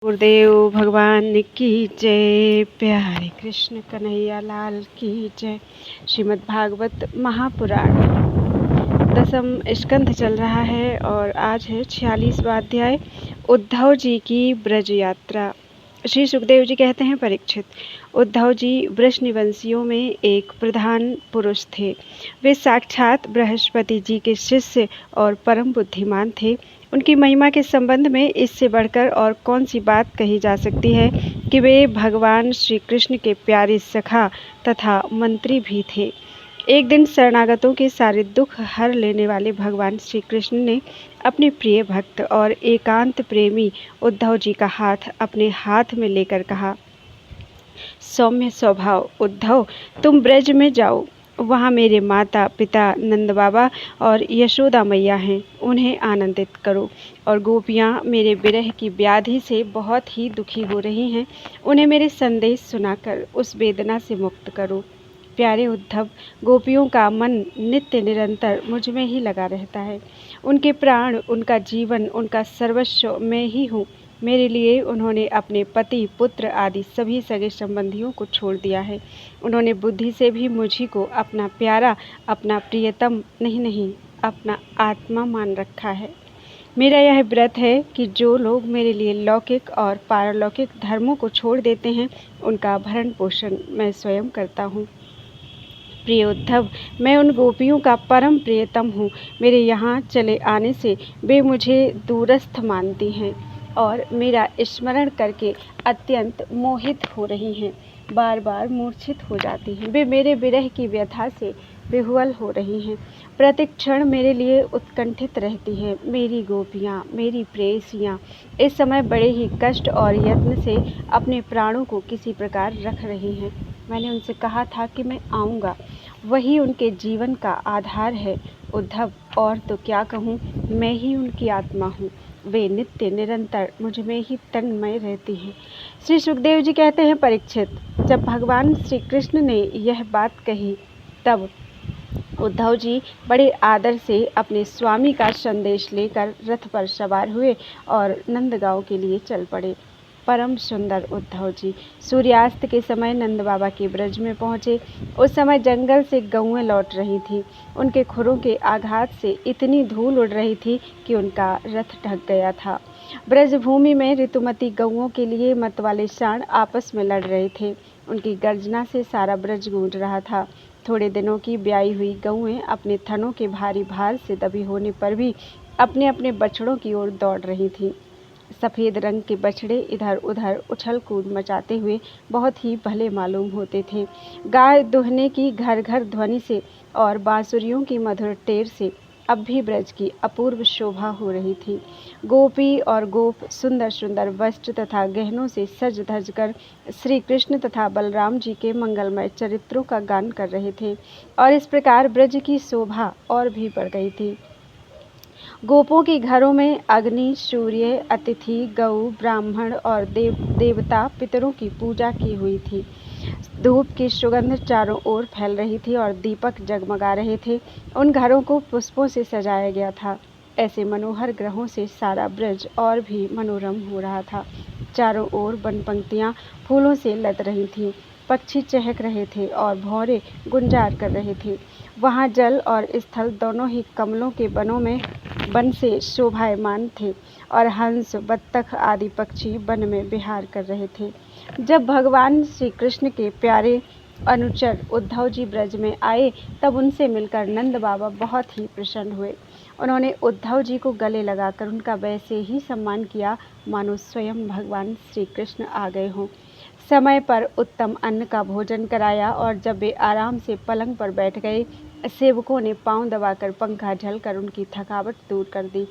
गुरुदेव भगवान की जय। प्यारे कृष्ण कन्हैया लाल की जय। श्रीमद् भागवत महापुराण दसम स्कंध चल रहा है और आज है 46वां अध्याय, उद्धव जी की ब्रज यात्रा। श्री सुखदेव जी कहते हैं, परीक्षित, उद्धव जी वृषनिवंशियों में एक प्रधान पुरुष थे। वे साक्षात बृहस्पति जी के शिष्य और परम बुद्धिमान थे। उनकी महिमा के संबंध में इससे बढ़कर और कौन सी बात कही जा सकती है कि वे भगवान श्री कृष्ण के प्यारे सखा तथा मंत्री भी थे। एक दिन शरणागतों के सारे दुख हर लेने वाले भगवान श्री कृष्ण ने अपने प्रिय भक्त और एकांत प्रेमी उद्धव जी का हाथ अपने हाथ में लेकर कहा, सौम्य स्वभाव उद्धव, तुम ब्रज में जाओ। वहाँ मेरे माता पिता नंद बाबा और यशोदा मैया हैं, उन्हें आनंदित करो। और गोपियाँ मेरे विरह की व्याधि से बहुत ही दुखी हो रही हैं, उन्हें मेरे संदेश सुनाकर उस वेदना से मुक्त करो। प्यारे उद्धव, गोपियों का मन नित्य निरंतर मुझ में ही लगा रहता है। उनके प्राण, उनका जीवन, उनका सर्वस्व मैं ही हूँ। मेरे लिए उन्होंने अपने पति, पुत्र आदि सभी सगे संबंधियों को छोड़ दिया है। उन्होंने बुद्धि से भी मुझी को अपना प्यारा, अपना प्रियतम नहीं, अपना आत्मा मान रखा है। मेरा यह व्रत है कि जो लोग मेरे लिए लौकिक और पारलौकिक धर्मों को छोड़ देते हैं, उनका भरण पोषण मैं स्वयं करता हूँ। प्रिय उद्धव, मैं उन गोपियों का परम प्रियतम हूँ। मेरे यहाँ चले आने से वे मुझे दूरस्थ मानती हैं और मेरा स्मरण करके अत्यंत मोहित हो रही हैं, बार बार मूर्छित हो जाती हैं। वे मेरे विरह की व्यथा से विह्वल हो रही हैं, प्रत्येक क्षण मेरे लिए उत्कंठित रहती हैं। मेरी गोपियाँ, मेरी प्रेयसियाँ इस समय बड़े ही कष्ट और यत्न से अपने प्राणों को किसी प्रकार रख रही हैं। मैंने उनसे कहा था कि मैं आऊँगा, वही उनके जीवन का आधार है उद्धव, और तो क्या कहूँ, मैं ही उनकी आत्मा हूँ। वे नित्य निरंतर मुझ में ही तन्मय रहती हैं। श्री सुखदेव जी कहते हैं, परीक्षित, जब भगवान श्री कृष्ण ने यह बात कही तब उद्धव जी बड़े आदर से अपने स्वामी का संदेश लेकर रथ पर सवार हुए और नंदगांव के लिए चल पड़े। परम सुंदर उद्धव जी सूर्यास्त के समय नंद बाबा के ब्रज में पहुँचे। उस समय जंगल से गौएं लौट रही थीं। उनके खुरों के आघात से इतनी धूल उड़ रही थी कि उनका रथ ढक गया था। ब्रजभूमि में ऋतुमती गौओं के लिए मतवाले सांड आपस में लड़ रहे थे। उनकी गर्जना से सारा ब्रज गूंज रहा था। थोड़े दिनों की ब्याई हुई गौएं अपने थनों के भारी भार से दबी होने पर भी अपने अपने बछड़ों की ओर दौड़ रही थीं। सफ़ेद रंग के बछड़े इधर उधर उछल कूद मचाते हुए बहुत ही भले मालूम होते थे। गाय दुहने की घर घर ध्वनि से और बांसुरियों की मधुर टेर से अब भी ब्रज की अपूर्व शोभा हो रही थी। गोपी और गोप सुंदर सुंदर वस्त्र तथा गहनों से सज धज कर श्री कृष्ण तथा बलराम जी के मंगलमय चरित्रों का गान कर रहे थे और इस प्रकार ब्रज की शोभा और भी बढ़ गई थी। गोपों के घरों में अग्नि, सूर्य, अतिथि, गौ, ब्राह्मण और देवता पितरों की पूजा की हुई थी। धूप की सुगंध चारों ओर फैल रही थी और दीपक जगमगा रहे थे। उन घरों को पुष्पों से सजाया गया था। ऐसे मनोहर ग्रहों से सारा ब्रज और भी मनोरम हो रहा था। चारों ओर वन पंक्तियाँ फूलों से लद रही थीं। पक्षी चहक रहे थे और भौरे गुंजार कर रहे थे। वहाँ जल और स्थल दोनों ही कमलों के वन से शोभायमान थे और हंस, बत्तख आदि पक्षी वन में विहार कर रहे थे। जब भगवान श्री कृष्ण के प्यारे अनुचर उद्धव जी ब्रज में आए तब उनसे मिलकर नंद बाबा बहुत ही प्रसन्न हुए। उन्होंने उद्धव जी को गले लगाकर उनका वैसे ही सम्मान किया मानो स्वयं भगवान श्री कृष्ण आ गए हों। समय पर उत्तम अन्न का भोजन कराया और जब वे आराम से पलंग पर बैठ गए, सेवकों ने पांव दबाकर पंखा झलकर उनकी थकावट दूर कर दी।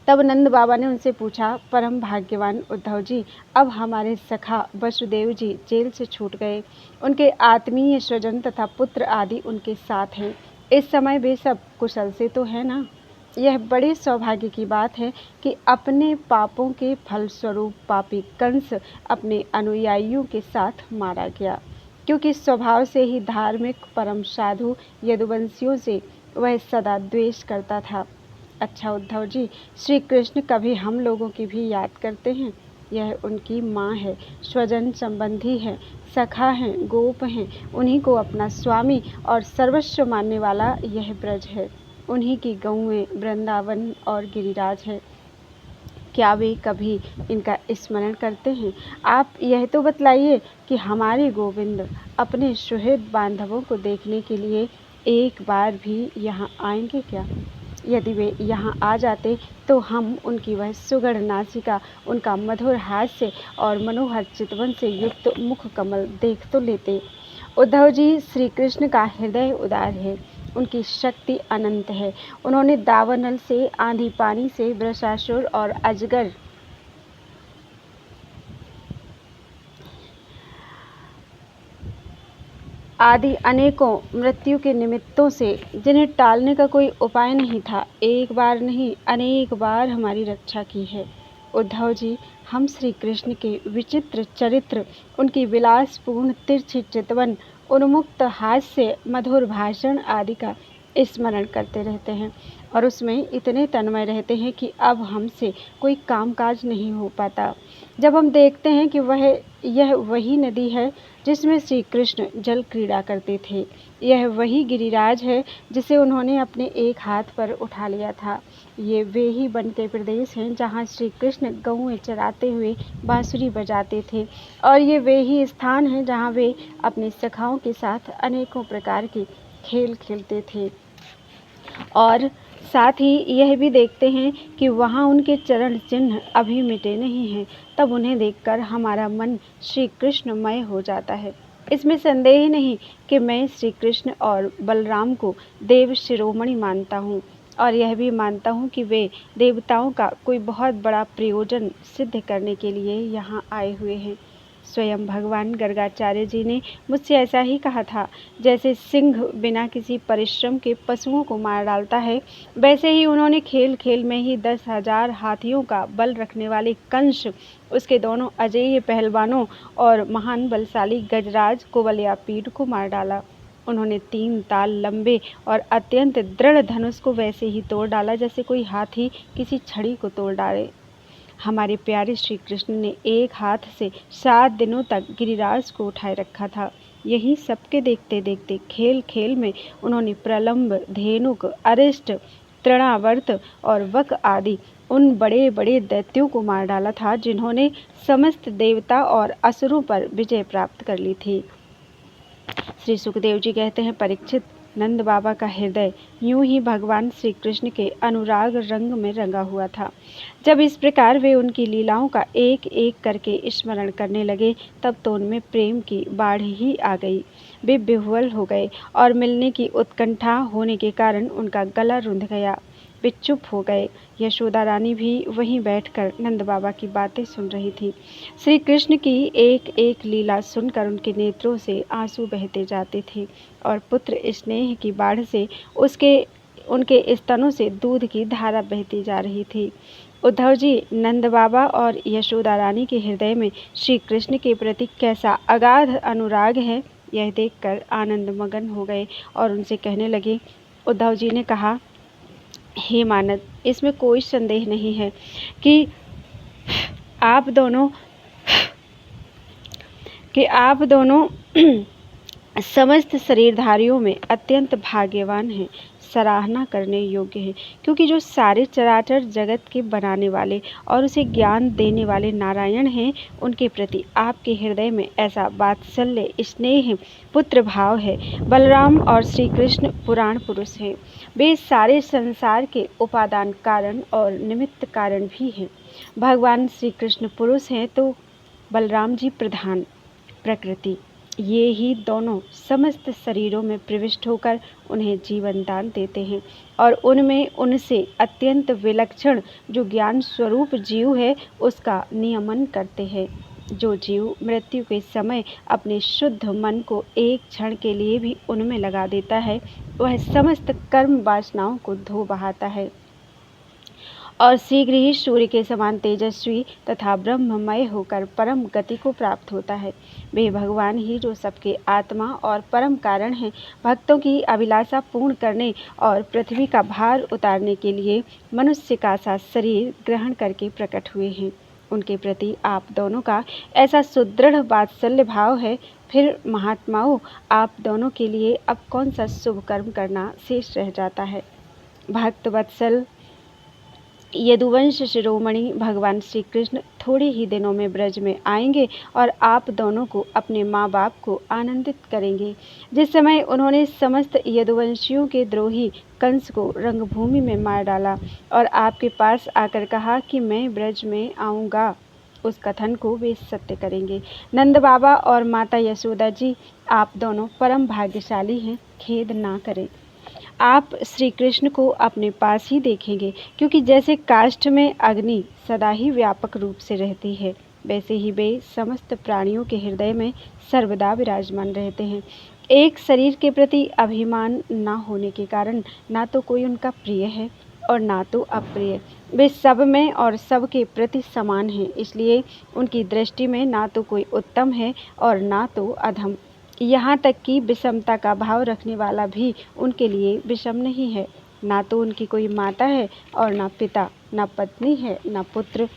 तब नंद बाबा ने उनसे पूछा, परम भाग्यवान उद्धव जी, अब हमारे सखा वसुदेव जी जेल से छूट गए। उनके आत्मीय स्वजन तथा पुत्र आदि उनके साथ हैं। इस समय वे सब कुशल से तो है ना? यह बड़े सौभाग्य की बात है कि अपने पापों के फलस्वरूप पापी कंस अपने अनुयायियों के साथ मारा गया, क्योंकि स्वभाव से ही धार्मिक परम साधु यदुवंशियों से वह सदा द्वेष करता था। अच्छा उद्धव जी, श्री कृष्ण कभी हम लोगों की भी याद करते हैं? यह उनकी माँ है, स्वजन संबंधी है, सखा हैं, गोप हैं। उन्हीं को अपना स्वामी और सर्वस्व मानने वाला यह ब्रज है। उन्हीं की गौएं वृंदावन और गिरिराज है। क्या वे कभी इनका स्मरण करते हैं? आप यह तो बतलाइए कि हमारे गोविंद अपने सुहृद बांधवों को देखने के लिए एक बार भी यहाँ आएंगे क्या? यदि वे यहाँ आ जाते तो हम उनकी वह सुगढ़ नासिका, उनका मधुर हास्य और मनोहर चितवन से युक्त मुख कमल देख तो लेते। उद्धव जी, श्री कृष्ण का हृदय उदार है, उनकी शक्ति अनंत है। उन्होंने दावानल से, आंधी पानी से, वृषासुर और अजगर आदि अनेकों मृत्यु के निमित्तों से, जिन्हें टालने का कोई उपाय नहीं था, एक बार नहीं अनेक बार हमारी रक्षा की है। उद्धव जी, हम श्री कृष्ण के विचित्र चरित्र, उनकी विलासपूर्ण तिरछी चितवन, उन्मुक्त हास्य, मधुर भाषण आदि का स्मरण करते रहते हैं और उसमें इतने तन्मय रहते हैं कि अब हमसे कोई कामकाज नहीं हो पाता। जब हम देखते हैं कि यह वही नदी है जिसमें श्री कृष्ण जल क्रीड़ा करते थे, यह वही गिरिराज है जिसे उन्होंने अपने एक हाथ पर उठा लिया था, ये वे ही वन के प्रदेश हैं जहाँ श्री कृष्ण गौएं चराते हुए बांसुरी बजाते थे, और ये वे ही स्थान हैं जहाँ वे अपने सखाओं के साथ अनेकों प्रकार के खेल खेलते थे। और साथ ही यह भी देखते हैं कि वहाँ उनके चरण चिन्ह अभी मिटे नहीं हैं। तब उन्हें देखकर हमारा मन श्री कृष्णमय हो जाता है। इसमें संदेह नहीं कि मैं श्री कृष्ण और बलराम को देव शिरोमणि मानता हूँ, और यह भी मानता हूँ कि वे देवताओं का कोई बहुत बड़ा प्रयोजन सिद्ध करने के लिए यहाँ आए हुए हैं। स्वयं भगवान गर्गाचार्य जी ने मुझसे ऐसा ही कहा था। जैसे सिंह बिना किसी परिश्रम के पशुओं को मार डालता है, वैसे ही उन्होंने खेल खेल में ही 10,000 हाथियों का बल रखने वाले कंस, उसके दोनों अजेय पहलवानों और महान बलशाली गजराज कुवलयापीड को मार डाला। उन्होंने 3 ताल लंबे और अत्यंत दृढ़ धनुष को वैसे ही तोड़ डाला जैसे कोई हाथी किसी छड़ी को तोड़ डाले। हमारे प्यारे श्री कृष्ण ने एक हाथ से 7 दिनों तक गिरिराज को उठाए रखा था। यही सबके देखते देखते खेल खेल में उन्होंने प्रलंब, धेनुक, अरिष्ट, तृणावर्त और वक आदि उन बड़े बड़े दैत्यों को मार डाला था जिन्होंने समस्त देवता और असुरों पर विजय प्राप्त कर ली थी। श्री सुखदेव जी कहते हैं, परीक्षित, नंद बाबा का हृदय यूं ही भगवान श्री कृष्ण के अनुराग रंग में रंगा हुआ था। जब इस प्रकार वे उनकी लीलाओं का एक एक करके स्मरण करने लगे, तब तो उनमें प्रेम की बाढ़ ही आ गई। वे विह्वल हो गए और मिलने की उत्कंठा होने के कारण उनका गला रुंध गया। वे चुप हो गए। यशोदा रानी भी वहीं बैठकर नंद बाबा की बातें सुन रही थी। श्री कृष्ण की एक एक लीला सुनकर उनके नेत्रों से आंसू बहते जाते थे और पुत्र स्नेह की बाढ़ से उनके स्तनों से दूध की धारा बहती जा रही थी। उद्धव जी, नंद बाबा और यशोदा रानी के हृदय में श्री कृष्ण के प्रति कैसा अगाध अनुराग है, यह देखकर आनंद मगन हो गए और उनसे कहने लगे। उद्धव जी ने कहा, हे मानद, इसमें कोई संदेह नहीं है कि आप दोनों समस्त शरीरधारियों में अत्यंत भाग्यवान हैं, सराहना करने योग्य हैं, क्योंकि जो सारे चराचर जगत के बनाने वाले और उसे ज्ञान देने वाले नारायण हैं, उनके प्रति आपके हृदय में ऐसा वात्सल्य, स्नेह, पुत्र भाव है। बलराम और श्री कृष्ण पुराण पुरुष हैं। वे सारे संसार के उपादान कारण और निमित्त कारण भी हैं। भगवान श्री कृष्ण पुरुष हैं तो बलराम जी प्रधान, प्रकृति। ये ही दोनों समस्त शरीरों में प्रविष्ट होकर उन्हें जीवन दान देते हैं और उनमें उनसे अत्यंत विलक्षण जो ज्ञान स्वरूप जीव है, उसका नियमन करते हैं। जो जीव मृत्यु के समय अपने शुद्ध मन को एक क्षण के लिए भी उनमें लगा देता है, वह समस्त कर्म वासनाओं को धो बहाता है और शीघ्र ही सूर्य के समान तेजस्वी तथा ब्रह्ममय होकर परम गति को प्राप्त होता है। वे भगवान ही जो सबके आत्मा और परम कारण हैं, भक्तों की अभिलाषा पूर्ण करने और पृथ्वी का भार उतारने के लिए मनुष्य का सा शरीर ग्रहण करके प्रकट हुए हैं। उनके प्रति आप दोनों का ऐसा सुदृढ़ वात्सल्य भाव है, फिर महात्माओं आप दोनों के लिए अब कौन सा शुभ कर्म करना शेष रह जाता है। भक्त वत्सल यदुवंश शिरोमणि भगवान श्री कृष्ण थोड़े ही दिनों में ब्रज में आएंगे और आप दोनों को अपने माँ बाप को आनंदित करेंगे। जिस समय उन्होंने समस्त यदुवंशियों के द्रोही कंस को रंगभूमि में मार डाला और आपके पास आकर कहा कि मैं ब्रज में आऊँगा, उस कथन को वे सत्य करेंगे। नंद बाबा और माता यशोदा जी आप दोनों परम भाग्यशाली हैं, खेद ना करें। आप श्री कृष्ण को अपने पास ही देखेंगे, क्योंकि जैसे काष्ठ में अग्नि सदा ही व्यापक रूप से रहती है, वैसे ही वे समस्त प्राणियों के हृदय में सर्वदा विराजमान रहते हैं। एक शरीर के प्रति अभिमान न होने के कारण ना तो कोई उनका प्रिय है और ना तो अप्रिय। वे सब में और सब के प्रति समान हैं, इसलिए उनकी दृष्टि में ना तो कोई उत्तम है और ना तो अधम। यहाँ तक कि विषमता का भाव रखने वाला भी उनके लिए विषम नहीं है। ना तो उनकी कोई माता है और ना पिता, ना पत्नी है, ना पुत्र,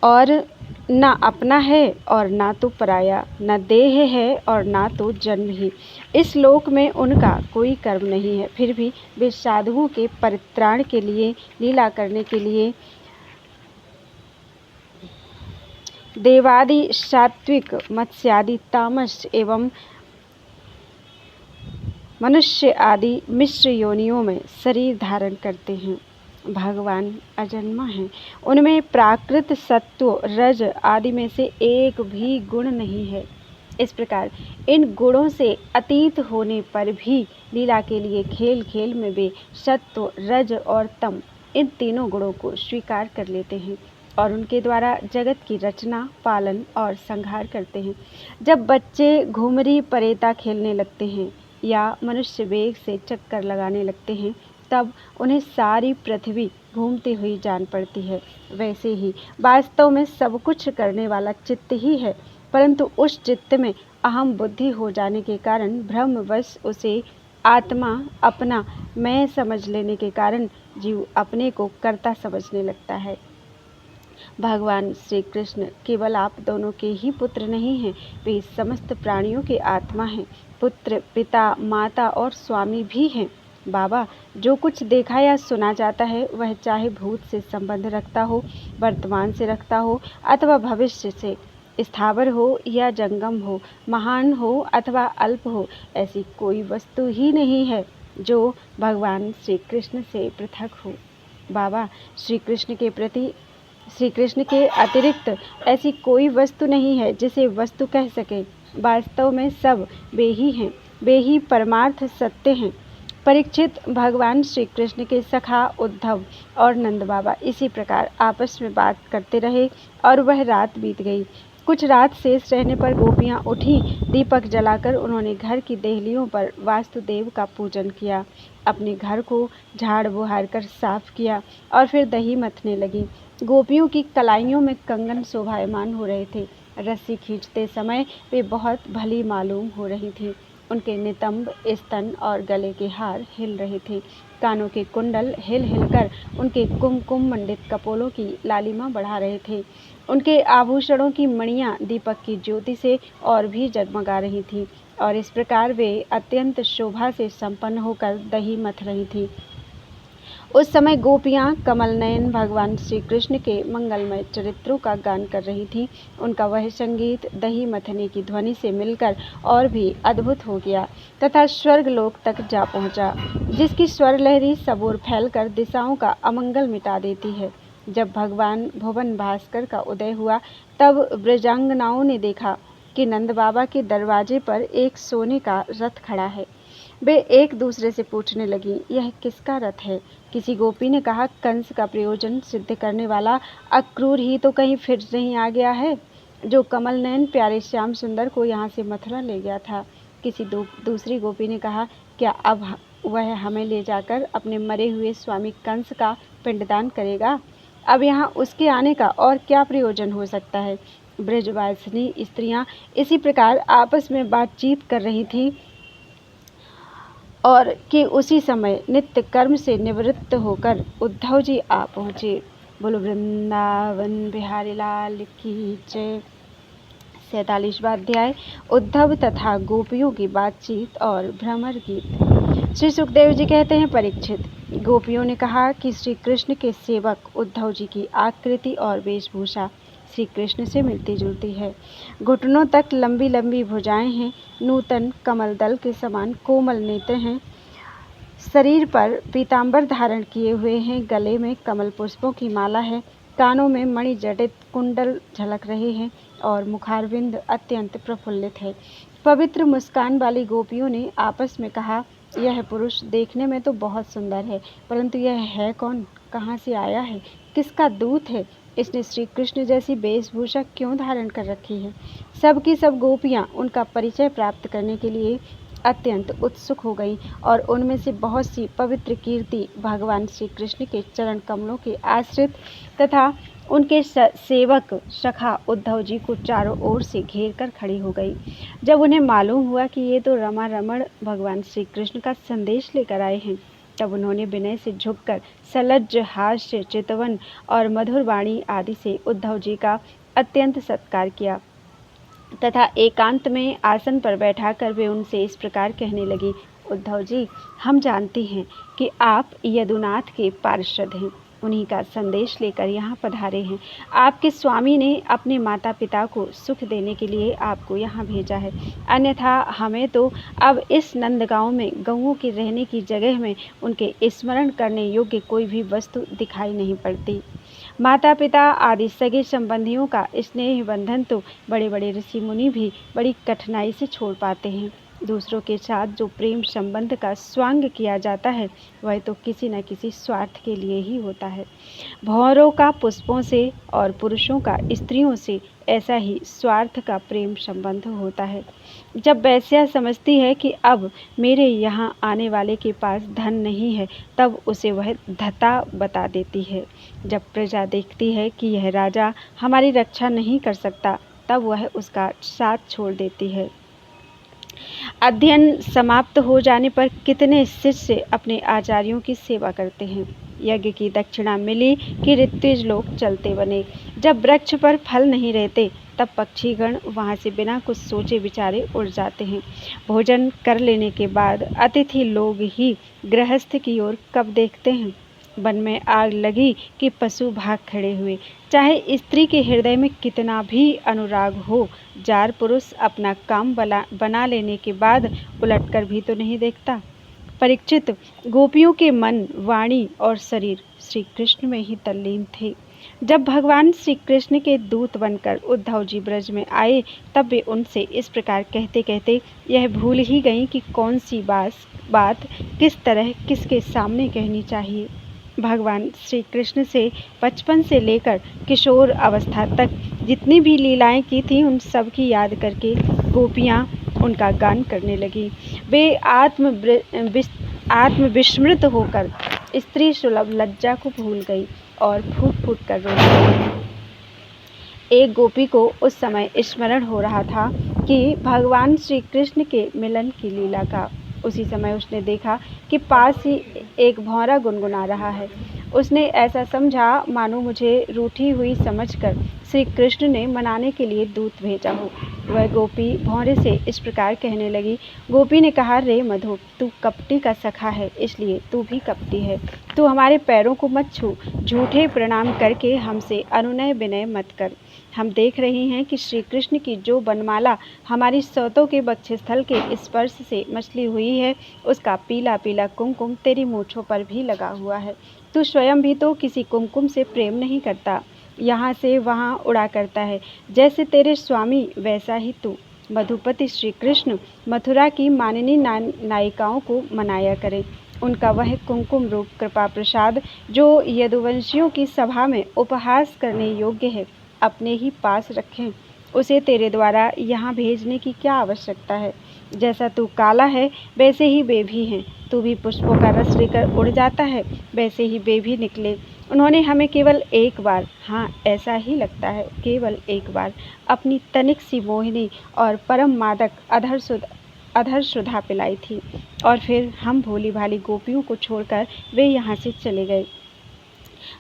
और ना अपना है और ना तो पराया, ना देह है और ना तो जन्म ही। इस लोक में उनका कोई कर्म नहीं है, फिर भी वे साधुओं के परित्राण के लिए, लीला करने के लिए देवादि सात्विक, मत्स्यादि तामस एवं मनुष्य आदि मिश्र योनियों में शरीर धारण करते हैं। भगवान अजन्मा हैं, उनमें प्राकृत, सत्व, रज आदि में से एक भी गुण नहीं है। इस प्रकार इन गुणों से अतीत होने पर भी लीला के लिए खेल खेल में वे सत्व, रज और तम, इन तीनों गुणों को स्वीकार कर लेते हैं और उनके द्वारा जगत की रचना, पालन और संहार करते हैं। जब बच्चे घुमरी परेता खेलने लगते हैं या मनुष्य वेग से चक्कर लगाने लगते हैं, तब उन्हें सारी पृथ्वी घूमती हुई जान पड़ती है। वैसे ही वास्तव में सब कुछ करने वाला चित्त ही है, परंतु उस चित्त में अहम बुद्धि हो जाने के कारण भ्रमवश उसे आत्मा, अपना मैं समझ लेने के कारण जीव अपने को कर्ता समझने लगता है। भगवान श्री कृष्ण केवल आप दोनों के ही पुत्र नहीं हैं, वे समस्त प्राणियों के आत्मा हैं, पुत्र, पिता, माता और स्वामी भी हैं। बाबा, जो कुछ देखा या सुना जाता है वह चाहे भूत से संबंध रखता हो, वर्तमान से रखता हो अथवा भविष्य से, स्थावर हो या जंगम हो, महान हो अथवा अल्प हो, ऐसी कोई वस्तु ही नहीं है जो भगवान श्री कृष्ण से पृथक हो। बाबा, श्री कृष्ण के अतिरिक्त ऐसी कोई वस्तु नहीं है जिसे वस्तु कह सके। वास्तव में सब वे ही हैं, वे ही परमार्थ सत्य हैं। परीक्षित, भगवान श्री कृष्ण के सखा उद्धव और नंद बाबा इसी प्रकार आपस में बात करते रहे और वह रात बीत गई। कुछ रात शेष रहने पर गोपियाँ उठी। दीपक जलाकर उन्होंने घर की देहलियों पर वासुदेव का पूजन किया, अपने घर को झाड़ बुहार कर साफ किया और फिर दही मथने लगी। गोपियों की कलाइयों में कंगन शोभायमान हो रहे थे। रस्सी खींचते समय वे बहुत भली मालूम हो रही थी। उनके नितंब, स्तन और गले के हार हिल रहे थे। कानों के कुंडल हिल हिलकर उनके कुमकुम मंडित कपोलों की लालिमा बढ़ा रहे थे। उनके आभूषणों की मणियाँ दीपक की ज्योति से और भी जगमगा रही थीं और इस प्रकार वे अत्यंत शोभा से संपन्न होकर दही मथ रही थीं। उस समय गोपियाँ कमल नयन भगवान श्री कृष्ण के मंगलमय चरित्रों का गान कर रही थीं। उनका वह संगीत दही मथने की ध्वनि से मिलकर और भी अद्भुत हो गया तथा स्वर्गलोक तक जा पहुँचा, जिसकी स्वर लहरी सबोर फैलकर दिशाओं का अमंगल मिटा देती है। जब भगवान भुवन भास्कर का उदय हुआ, तब ब्रजांगनाओं ने देखा कि नंद बाबा के दरवाजे पर एक सोने का रथ खड़ा है। वे एक दूसरे से पूछने लगी, यह किसका रथ है? किसी गोपी ने कहा, कंस का प्रयोजन सिद्ध करने वाला अक्रूर ही तो कहीं फिर नहीं आ गया है, जो कमल नयन प्यारे श्याम सुंदर को यहाँ से मथुरा ले गया था। किसी दूसरी गोपी ने कहा, क्या अब वह हमें ले जाकर अपने मरे हुए स्वामी कंस का पिंडदान करेगा? अब यहाँ उसके आने का और क्या प्रयोजन हो सकता है? ब्रजवासिनी स्त्रियाँ इसी प्रकार आपस में बातचीत कर रही थीं और कि उसी समय नित्य कर्म से निवृत्त होकर उद्धव जी आ पहुँचे। बोलो वृंदावन बिहारी लाल की जय। 47वां अध्याय उद्धव तथा गोपियों की बातचीत और भ्रमर गीत। श्री सुखदेव जी कहते हैं, परीक्षित, गोपियों ने कहा कि श्री कृष्ण के सेवक उद्धव जी की आकृति और वेशभूषा श्री कृष्ण से मिलती जुलती है। घुटनों तक लंबी लंबी भुजाएं हैं, नूतन कमल दल के समान कोमल नेत्र हैं, शरीर पर पीतांबर धारण किए हुए हैं, गले में कमल पुष्पों की माला है, कानों में मणि जटित कुंडल झलक रहे हैं और मुखारविंद अत्यंत प्रफुल्लित है। पवित्र मुस्कान वाली गोपियों ने आपस में कहा, यह पुरुष देखने में तो बहुत सुंदर है, परंतु यह है कौन, कहाँ से आया है, किसका दूत है, इसने श्री कृष्ण जैसी वेशभूषा क्यों धारण कर रखी है। सब की सब गोपियाँ उनका परिचय प्राप्त करने के लिए अत्यंत उत्सुक हो गई और उनमें से बहुत सी पवित्र कीर्ति भगवान श्री कृष्ण के चरण कमलों के आश्रित तथा उनके सेवक सखा उद्धव जी को चारों ओर से घेर कर खड़ी हो गई। जब उन्हें मालूम हुआ कि ये तो रमा रमण भगवान श्री कृष्ण का संदेश लेकर आए हैं, तब उन्होंने विनय से झुककर सलज्ज हास्य, चितवन और मधुर वाणी आदि से उद्धव जी का अत्यंत सत्कार किया तथा एकांत में आसन पर बैठाकर वे उनसे इस प्रकार कहने लगी, उद्धव जी, हम जानते हैं कि आप यदुनाथ के पार्षद हैं, उन्हीं का संदेश लेकर यहाँ पधारे हैं। आपके स्वामी ने अपने माता पिता को सुख देने के लिए आपको यहाँ भेजा है, अन्यथा हमें तो अब इस नंदगांव में गौओं के रहने की जगह में उनके स्मरण करने योग्य कोई भी वस्तु दिखाई नहीं पड़ती। माता पिता आदि सगे संबंधियों का स्नेह बंधन तो बड़े बड़े ऋषि मुनि भी बड़ी कठिनाई से छोड़ पाते हैं। दूसरों के साथ जो प्रेम संबंध का स्वांग किया जाता है, वह तो किसी न किसी स्वार्थ के लिए ही होता है। भौरों का पुष्पों से और पुरुषों का स्त्रियों से ऐसा ही स्वार्थ का प्रेम संबंध होता है। जब वैश्या समझती है कि अब मेरे यहाँ आने वाले के पास धन नहीं है, तब उसे वह धता बता देती है। जब प्रजा देखती है कि यह राजा हमारी रक्षा नहीं कर सकता, तब वह उसका साथ छोड़ देती है। अध्ययन समाप्त हो जाने पर कितने शिष्य अपने आचार्यों की सेवा करते हैं। यज्ञ की दक्षिणा मिली कि ऋत्विज लोग चलते बने। जब वृक्ष पर फल नहीं रहते, तब पक्षीगण वहाँ से बिना कुछ सोचे विचारे उड़ जाते हैं। भोजन कर लेने के बाद अतिथि लोग ही गृहस्थ की ओर कब देखते हैं। वन में आग लगी कि पशु भाग खड़े हुए। चाहे स्त्री के हृदय में कितना भी अनुराग हो, जार पुरुष अपना काम बना लेने के बाद उलटकर भी तो नहीं देखता। परीक्षित, गोपियों के मन, वाणी और शरीर श्री कृष्ण में ही तल्लीन थे। जब भगवान श्री कृष्ण के दूत बनकर उद्धव जी ब्रज में आए, तब वे उनसे इस प्रकार कहते कहते यह भूल ही गईं कि कौन सी बात किस तरह किसके सामने कहनी चाहिए। भगवान श्री कृष्ण से बचपन से लेकर किशोर अवस्था तक जितनी भी लीलाएं की थीं, उन सब की याद करके गोपियाँ उनका गान करने लगी। वे आत्मविस्मृत होकर स्त्री सुलभ लज्जा को भूल गई और फूट फूट कर रोने लगी। एक गोपी को उस समय स्मरण हो रहा था कि भगवान श्री कृष्ण के मिलन की लीला का। उसी समय उसने देखा कि पास ही एक भौरा गुनगुना रहा है। उसने ऐसा समझा मानो मुझे रूठी हुई समझकर श्री कृष्ण ने मनाने के लिए दूत भेजा हो। वह गोपी भौरे से इस प्रकार कहने लगी। गोपी ने कहा, रे मधु, तू कपटी का सखा है, इसलिए तू भी कपटी है। तू हमारे पैरों को मत छू, झूठे प्रणाम करके हमसे अनुनय विनय मत कर। हम देख रहे हैं कि श्री कृष्ण की जो बनमाला हमारी सौतों के वक्षस्थल के स्पर्श से मछली हुई है, उसका पीला पीला कुमकुम तेरी मूँछों पर भी लगा हुआ है। तू स्वयं भी तो किसी कुमकुम से प्रेम नहीं करता, यहाँ से वहाँ उड़ा करता है। जैसे तेरे स्वामी वैसा ही तू। मधुपति श्री कृष्ण मथुरा की माननी नायिकाओं को मनाया करें। उनका वह कुमकुम रूप कृपा प्रसाद जो यदुवंशियों की सभा में उपहास करने योग्य है, अपने ही पास रखें। उसे तेरे द्वारा यहाँ भेजने की क्या आवश्यकता है। जैसा तू काला है, वैसे ही वे भी हैं। तू भी पुष्पों का रस लेकर उड़ जाता है, वैसे ही वे भी निकले। उन्होंने हमें केवल एक बार, हाँ ऐसा ही लगता है, केवल एक बार अपनी तनिक सी मोहिनी और परम मादक अधर सुधा पिलाई थी, और फिर हम भोली भाली गोपियों को छोड़कर वे यहाँ से चले गए।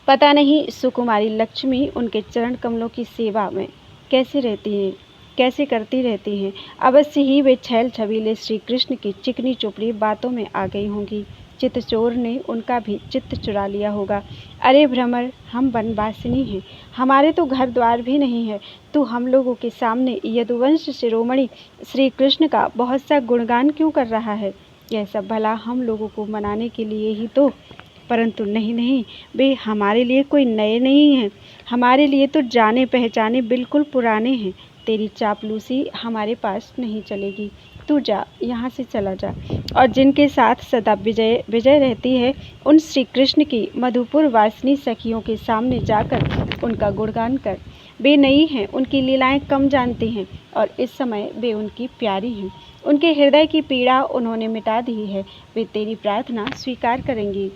पता नहीं सुकुमारी लक्ष्मी उनके चरण कमलों की सेवा में कैसे रहती हैं, कैसे करती रहती हैं। अवश्य ही वे छैल छबीले श्री कृष्ण की चिकनी चुपड़ी बातों में आ गई होंगी। चित्तचोर ने उनका भी चित्त चुरा लिया होगा। अरे भ्रमर, हम वनवासिनी हैं, हमारे तो घर द्वार भी नहीं है। तू हम लोगों के सामने यदुवंश शिरोमणि श्री कृष्ण का बहुत सा गुणगान क्यों कर रहा है? यह सब भला हम लोगों को मनाने के लिए ही तो, परंतु नहीं नहीं, वे हमारे लिए कोई नए नहीं हैं, हमारे लिए तो जाने पहचाने बिल्कुल पुराने हैं। तेरी चापलूसी हमारे पास नहीं चलेगी। तू जा, यहाँ से चला जा, और जिनके साथ सदा विजय विजय रहती है उन श्री कृष्ण की मधुपुर वासिनी सखियों के सामने जाकर उनका गुणगान कर। वे नई हैं, उनकी लीलाएं कम जानती हैं, और इस समय वे उनकी प्यारी हैं। उनके हृदय की पीड़ा उन्होंने मिटा दी है। वे तेरी प्रार्थना स्वीकार करेंगी,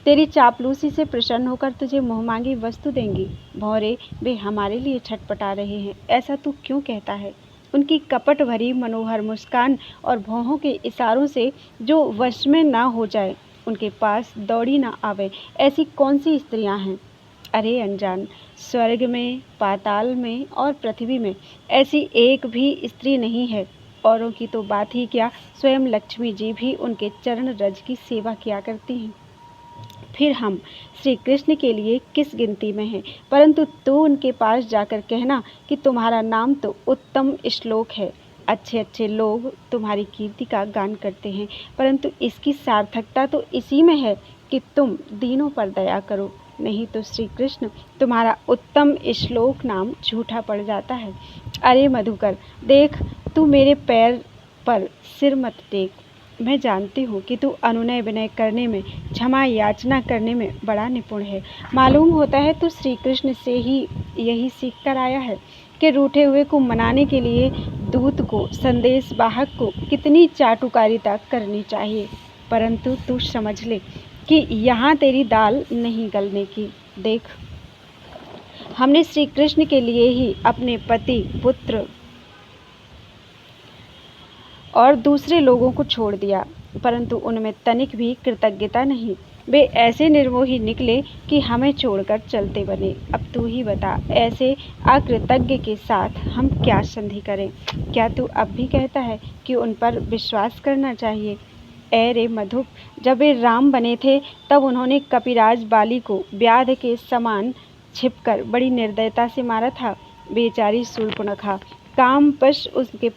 तेरी चापलूसी से प्रसन्न होकर तुझे मुँहमांगी वस्तु देंगी। भौरे, वे हमारे लिए छटपटा रहे हैं, ऐसा तू क्यों कहता है? उनकी कपट भरी मनोहर मुस्कान और भौहों के इशारों से जो वश में ना हो जाए, उनके पास दौड़ी ना आवे, ऐसी कौन सी स्त्रियां हैं? अरे अनजान, स्वर्ग में, पाताल में और पृथ्वी में ऐसी एक भी स्त्री नहीं है। औरों की तो बात ही क्या, स्वयं लक्ष्मी जी भी उनके चरण रज की सेवा किया करती हैं। फिर हम श्री कृष्ण के लिए किस गिनती में हैं? परंतु तू उनके पास जाकर कहना कि तुम्हारा नाम तो उत्तम श्लोक है। अच्छे अच्छे लोग तुम्हारी कीर्ति का गान करते हैं, परंतु इसकी सार्थकता तो इसी में है कि तुम दीनों पर दया करो, नहीं तो श्री कृष्ण तुम्हारा उत्तम श्लोक नाम झूठा पड़ जाता है। अरे मधुकर, देख, तू मेरे पैर पर सिर मत टेक। मैं जानती हूँ कि तू अनुनय विनय करने में, क्षमा याचना करने में बड़ा निपुण है। मालूम होता है तू श्री कृष्ण से ही यही सीख कर आया है कि रूठे हुए को मनाने के लिए दूत को, संदेश वाहक को कितनी चाटुकारिता करनी चाहिए। परंतु तू समझ ले कि यहाँ तेरी दाल नहीं गलने की। देख, हमने श्री कृष्ण के लिए ही अपने पति, पुत्र और दूसरे लोगों को छोड़ दिया, परंतु उनमें तनिक भी कृतज्ञता नहीं। वे ऐसे निर्मोही निकले कि हमें छोड़कर चलते बने। अब तू ही बता, ऐसे अकृतज्ञ के साथ हम क्या संधि करें? क्या तू अब भी कहता है कि उन पर विश्वास करना चाहिए? ऐ रे मधुप, जब वे राम बने थे तब उन्होंने कपिराज बाली को व्याध के समान छिपकर बड़ी निर्दयता से मारा था। बेचारी शूर्पणखा कामवश उनके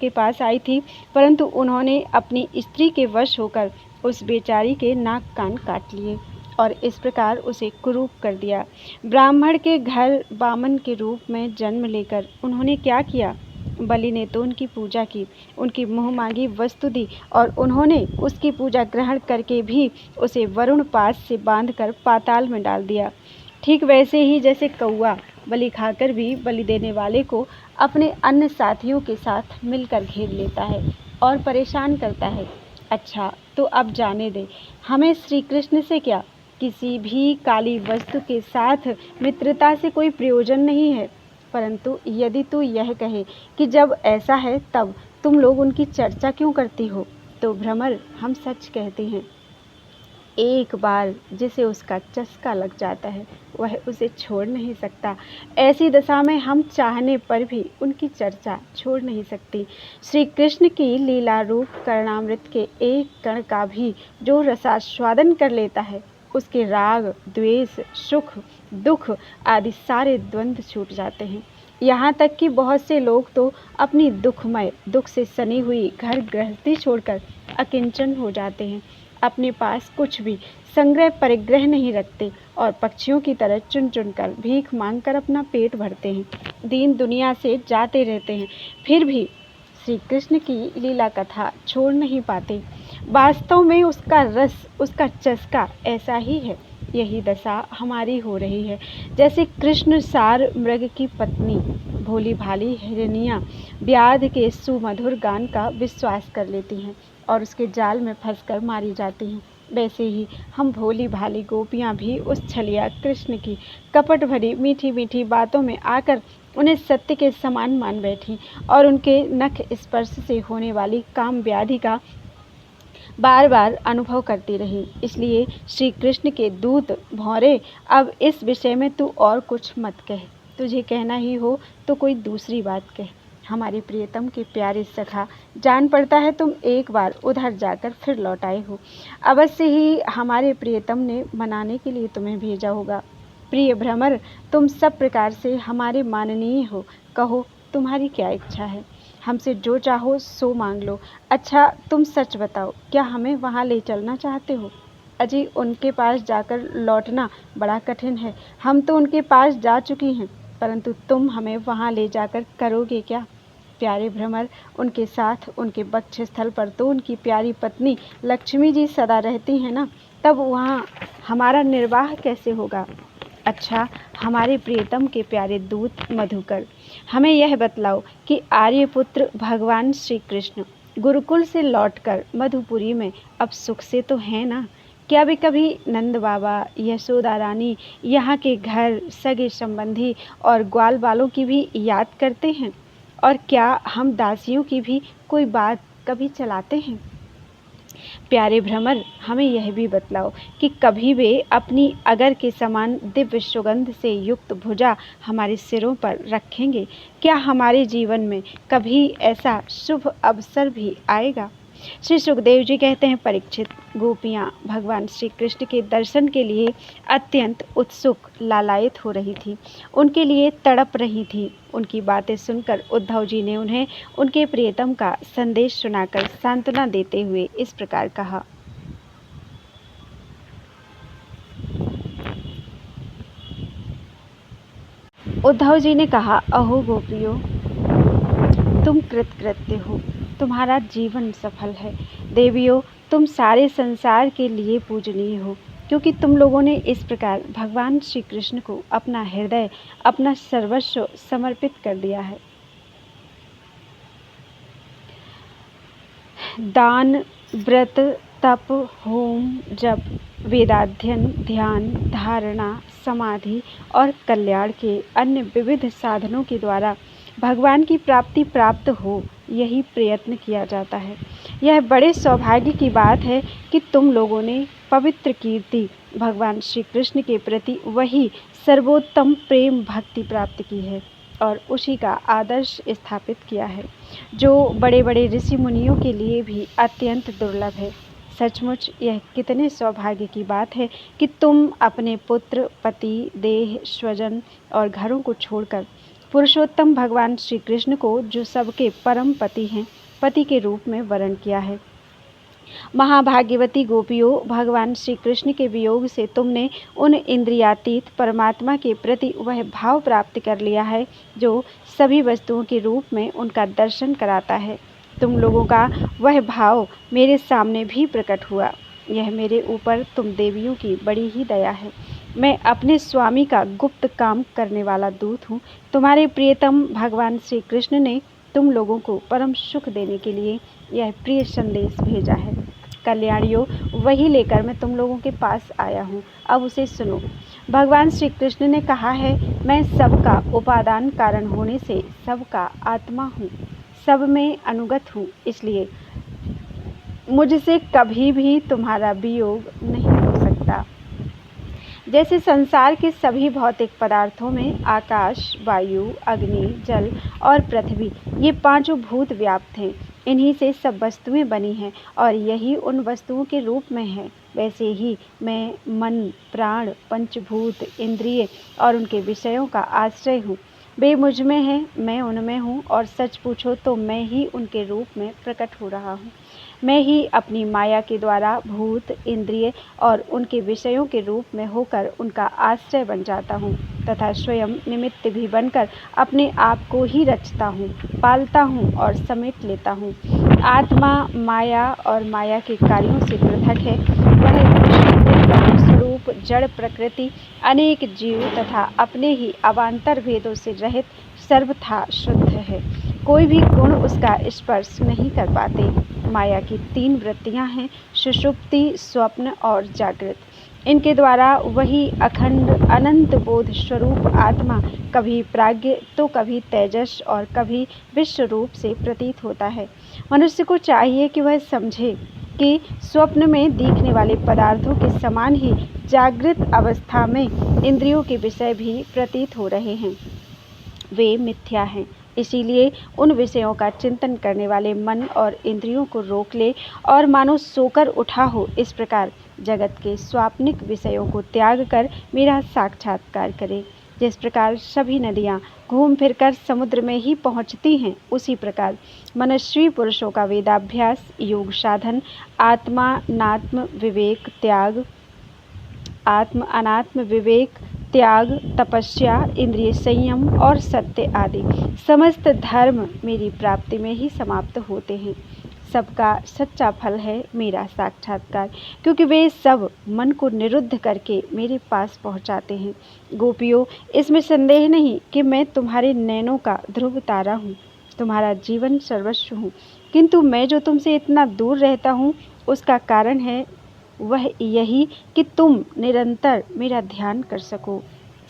पास आई थी, परंतु उन्होंने अपनी स्त्री के वश होकर उस बेचारी के नाक कान काट लिए और इस प्रकार उसे कुरूप कर दिया। ब्राह्मण के घर वामन के रूप में जन्म लेकर उन्होंने क्या किया? बलि ने तो उनकी पूजा की, उनकी मुँह मांगी वस्तु दी, और उन्होंने उसकी पूजा ग्रहण करके भी उसे वरुण पास से बांधकर पाताल में डाल दिया। ठीक वैसे ही जैसे कौआ बलि खाकर भी बलि देने वाले को अपने अन्य साथियों के साथ मिलकर घेर लेता है और परेशान करता है। अच्छा, तो अब जाने दे, हमें श्री कृष्ण से क्या, किसी भी काली वस्तु के साथ मित्रता से कोई प्रयोजन नहीं है। परंतु यदि तू यह कहे कि जब ऐसा है तब तुम लोग उनकी चर्चा क्यों करती हो, तो भ्रमर, हम सच कहते हैं। एक बार जिसे उसका चस्का लग जाता है वह उसे छोड़ नहीं सकता। ऐसी दशा में हम चाहने पर भी उनकी चर्चा छोड़ नहीं सकती। श्री कृष्ण की लीला रूप कर्णामृत के एक कण का भी जो रसास्वादन कर लेता है, उसके राग, द्वेष, सुख, दुख आदि सारे द्वंद्व छूट जाते हैं। यहाँ तक कि बहुत से लोग तो अपनी दुख से सनी हुई घर गृहस्थी छोड़कर अकिंचन हो जाते हैं, अपने पास कुछ भी संग्रह परिग्रह नहीं रखते और पक्षियों की तरह चुन चुन कर भीख मांगकर अपना पेट भरते हैं, दीन दुनिया से जाते रहते हैं, फिर भी श्री कृष्ण की लीला कथा छोड़ नहीं पाते। वास्तव में उसका रस, उसका चस्का ऐसा ही है। यही दशा हमारी हो रही है। जैसे कृष्ण सार मृग की पत्नी भोली भाली हिरनियाँ व्याध के सुमधुर गान का विश्वास कर लेती हैं और उसके जाल में फंसकर मारी जाती हैं, वैसे ही हम भोली भाली गोपियाँ भी उस छलिया कृष्ण की कपट भरी मीठी मीठी बातों में आकर उन्हें सत्य के समान मान बैठी और उनके नख स्पर्श से होने वाली काम व्याधि का बार बार अनुभव करती रही। इसलिए श्री कृष्ण के दूत भौरे, अब इस विषय में तू और कुछ मत कह। तुझे कहना ही हो तो कोई दूसरी बात कह। हमारे प्रियतम के प्यारे सखा, जान पड़ता है तुम एक बार उधर जाकर फिर लौट आए हो। अवश्य ही हमारे प्रियतम ने मनाने के लिए तुम्हें भेजा होगा। प्रिय भ्रमर, तुम सब प्रकार से हमारे माननीय हो। कहो, तुम्हारी क्या इच्छा है? हमसे जो चाहो सो मांग लो। अच्छा, तुम सच बताओ, क्या हमें वहाँ ले चलना चाहते हो? अजी, उनके पास जाकर लौटना बड़ा कठिन है। हम तो उनके पास जा चुकी हैं, परंतु तुम हमें वहाँ ले जाकर करोगे क्या? प्यारे भ्रमर, उनके साथ उनके वक्षस्थल पर तो उनकी प्यारी पत्नी लक्ष्मी जी सदा रहती हैं ना, तब वहाँ हमारा निर्वाह कैसे होगा? अच्छा, हमारे प्रियतम के प्यारे दूत मधुकर, हमें यह बतलाओ कि आर्यपुत्र भगवान श्री कृष्ण गुरुकुल से लौटकर मधुपुरी में अब सुख से तो हैं ना? क्या वे कभी नंद बाबा, यशोदा रानी, यहाँ के घर, सगे संबंधी और ग्वाल बालों की भी याद करते हैं? और क्या हम दासियों की भी कोई बात कभी चलाते हैं? प्यारे भ्रमर, हमें यह भी बतलाओ कि कभी वे अपनी अगर के समान दिव्य सुगंध से युक्त भुजा हमारे सिरों पर रखेंगे? क्या हमारे जीवन में कभी ऐसा शुभ अवसर भी आएगा? श्री सुखदेव जी कहते हैं, परीक्षित, गोपियाँ भगवान श्री कृष्ण के दर्शन के लिए अत्यंत उत्सुक लालायित हो रही थी, उनके लिए तड़प रही थी। उनकी बातें सुनकर उद्धव जी ने उन्हें उनके प्रियतम का संदेश सुनाकर सांत्वना देते हुए इस प्रकार कहा। उद्धव जी ने कहा, अहो गोपियों, तुम कृतकृत्य हो, तुम्हारा जीवन सफल है। देवियों, तुम सारे संसार के लिए पूजनीय हो, क्योंकि तुम लोगों ने इस प्रकार भगवान श्री कृष्ण को अपना हृदय, अपना सर्वस्व समर्पित कर दिया है। दान, व्रत, तप, होम, जप, वेदाध्ययन, ध्यान, धारणा, समाधि और कल्याण के अन्य विविध साधनों के द्वारा भगवान की प्राप्ति प्राप्त हो, यही प्रयत्न किया जाता है। यह बड़े सौभाग्य की बात है कि तुम लोगों ने पवित्र कीर्ति भगवान श्री कृष्ण के प्रति वही सर्वोत्तम प्रेम भक्ति प्राप्त की है और उसी का आदर्श स्थापित किया है, जो बड़े बड़े ऋषि मुनियों के लिए भी अत्यंत दुर्लभ है। सचमुच यह कितने सौभाग्य की बात है कि तुम अपने पुत्र, पति, देह, स्वजन और घरों को छोड़कर पुरुषोत्तम भगवान श्री कृष्ण को, जो सबके परम पति हैं, पति के रूप में वरण किया है। महाभाग्यवती गोपियों, भगवान श्री कृष्ण के वियोग से तुमने उन इंद्रियातीत परमात्मा के प्रति वह भाव प्राप्त कर लिया है जो सभी वस्तुओं के रूप में उनका दर्शन कराता है। तुम लोगों का वह भाव मेरे सामने भी प्रकट हुआ। यह मेरे ऊपर तुम देवियों की बड़ी ही दया है। मैं अपने स्वामी का गुप्त काम करने वाला दूत हूँ। तुम्हारे प्रियतम भगवान श्री कृष्ण ने तुम लोगों को परम सुख देने के लिए यह प्रिय संदेश भेजा है। कल्याणियों, वही लेकर मैं तुम लोगों के पास आया हूँ, अब उसे सुनो। भगवान श्री कृष्ण ने कहा है, मैं सबका उपादान कारण होने से सबका आत्मा हूँ, सब में अनुगत हूँ, इसलिए मुझसे कभी भी तुम्हारा वियोग नहीं हो सकता। जैसे संसार के सभी भौतिक पदार्थों में आकाश, वायु, अग्नि, जल और पृथ्वी, ये पांचों भूत व्याप्त हैं, इन्हीं से सब वस्तुएं बनी हैं और यही उन वस्तुओं के रूप में है, वैसे ही मैं मन, प्राण, पंचभूत, इंद्रिय और उनके विषयों का आश्रय हूँ। वे मुझ में हैं, मैं उनमें हूँ और सच पूछो तो मैं ही उनके रूप में प्रकट हो रहा हूँ। मैं ही अपनी माया के द्वारा भूत, इंद्रिय और उनके विषयों के रूप में होकर उनका आश्रय बन जाता हूँ तथा स्वयं निमित्त भी बनकर अपने आप को ही रचता हूँ, पालता हूँ और समेट लेता हूँ। आत्मा माया और माया के कार्यों से पृथक है। वह स्वरूप जड़ प्रकृति, अनेक जीव तथा अपने ही अवान्तर भेदों से रहित सर्वथा शुद्ध है। कोई भी गुण उसका स्पर्श नहीं कर पाते। माया की तीन वृत्तियां हैं, सुषुप्ति, स्वप्न और जागृत। इनके द्वारा वही अखंड अनंत बोध स्वरूप आत्मा कभी प्राज्ञ तो कभी तेजस और कभी विश्व रूप से प्रतीत होता है। मनुष्य को चाहिए कि वह समझे कि स्वप्न में दिखने वाले पदार्थों के समान ही जागृत अवस्था में इंद्रियों के विषय भी प्रतीत हो रहे हैं। वे मिथ्या हैं। इसीलिए उन विषयों का चिंतन करने वाले मन और इंद्रियों को रोक ले और मानो सोकर उठा हो, इस प्रकार जगत के स्वाप्निक विषयों को त्याग कर मेरा साक्षात्कार करे। जिस प्रकार सभी नदियाँ घूम फिरकर समुद्र में ही पहुँचती हैं, उसी प्रकार मनस्वी पुरुषों का वेदाभ्यास, योग साधन, आत्म अनात्म विवेक त्याग, तपस्या, इंद्रिय संयम और सत्य आदि समस्त धर्म मेरी प्राप्ति में ही समाप्त होते हैं। सबका सच्चा फल है मेरा साक्षात्कार, क्योंकि वे सब मन को निरुद्ध करके मेरे पास पहुंचाते हैं। गोपियों, इसमें संदेह नहीं कि मैं तुम्हारे नैनों का ध्रुव तारा हूँ, तुम्हारा जीवन सर्वस्व हूँ, किंतु मैं जो तुमसे इतना दूर रहता हूँ, उसका कारण है वह यही कि तुम निरंतर मेरा ध्यान कर सको।